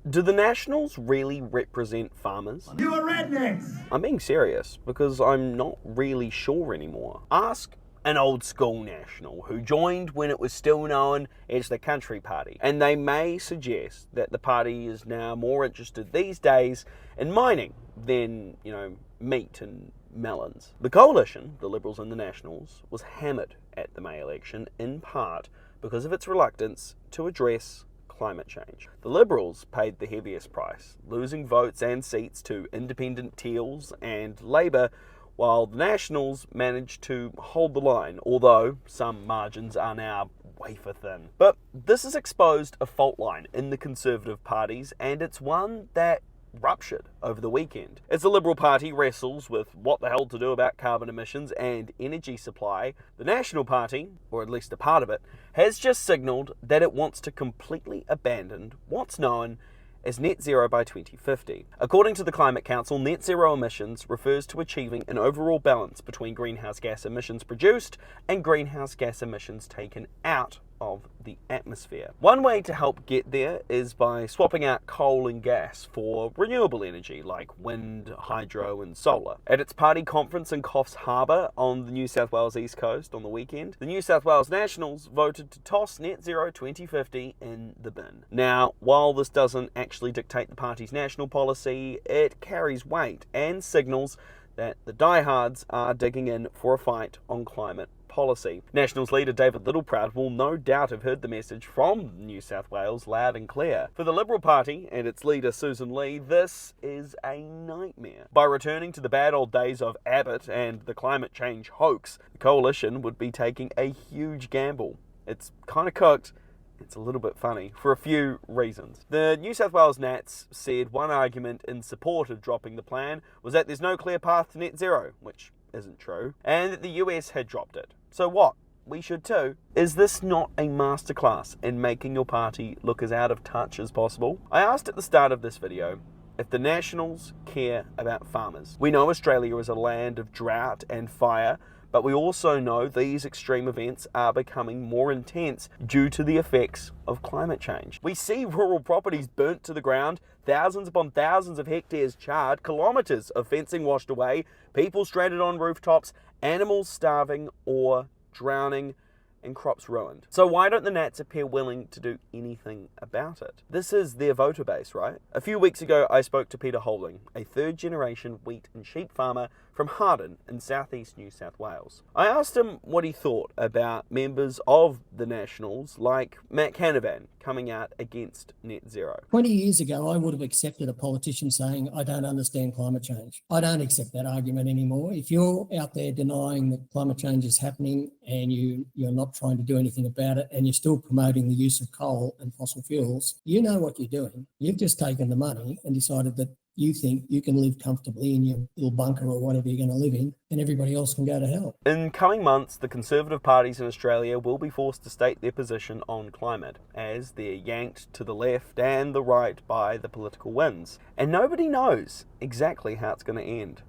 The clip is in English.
Do the Nationals really represent farmers? You are rednecks! I'm being serious because I'm not really sure anymore. Ask an old school National who joined when it was still known as the Country Party, and they may suggest that the party is now more interested these days in mining than, meat and melons. The coalition, the Liberals and the Nationals, was hammered at the May election in part because of its reluctance to address climate change. The Liberals paid the heaviest price, losing votes and seats to independent Teals and Labour, while the Nationals managed to hold the line, although some margins are now wafer thin. But this has exposed a fault line in the Conservative parties, and it's one that ruptured over the weekend. As the Liberal Party wrestles with what the hell to do about carbon emissions and energy supply, the National Party, or at least a part of it, has just signalled that it wants to completely abandon what's known as net zero by 2050. According to the Climate Council, net zero emissions refers to achieving an overall balance between greenhouse gas emissions produced and greenhouse gas emissions taken out of the atmosphere. One way to help get there is by swapping out coal and gas for renewable energy like wind, hydro and solar. At its party conference in Coffs Harbour on the New South Wales East Coast on the weekend, the New South Wales Nationals voted to toss net zero 2050 in the bin. Now, while this doesn't actually dictate the party's national policy, it carries weight and signals that the diehards are digging in for a fight on climate policy. Nationals leader David Littleproud will no doubt have heard the message from New South Wales loud and clear. For the Liberal Party and its leader Susan Lee, this is a nightmare. By returning to the bad old days of Abbott and the climate change hoax, the coalition would be taking a huge gamble. It's kind of cooked. It's a little bit funny, for a few reasons. The New South Wales Nats said one argument in support of dropping the plan was that there's no clear path to net zero, which isn't true, and that the US had dropped it. So what? We should too. Is this not a masterclass in making your party look as out of touch as possible? I asked at the start of this video if the Nationals care about farmers. We know Australia is a land of drought and fire, but we also know these extreme events are becoming more intense due to the effects of climate change. We see rural properties burnt to the ground, thousands upon thousands of hectares charred, kilometres of fencing washed away, people stranded on rooftops, animals starving or drowning, and crops ruined. So why don't the Nats appear willing to do anything about it? This is their voter base, right? A few weeks ago, I spoke to Peter Holding, a third-generation wheat and sheep farmer from Harden in southeast New South Wales. I asked him what he thought about members of the Nationals like Matt Canavan coming out against net zero. 20 years ago, I would have accepted a politician saying, I don't understand climate change. I don't accept that argument anymore. If you're out there denying that climate change is happening and you're not trying to do anything about it and you're still promoting the use of coal and fossil fuels, you know what you're doing. You've just taken the money and decided that you think you can live comfortably in your little bunker or whatever you're going to live in, and everybody else can go to hell. In coming months, the Conservative parties in Australia will be forced to state their position on climate, as they're yanked to the left and the right by the political winds. And nobody knows exactly how it's going to end.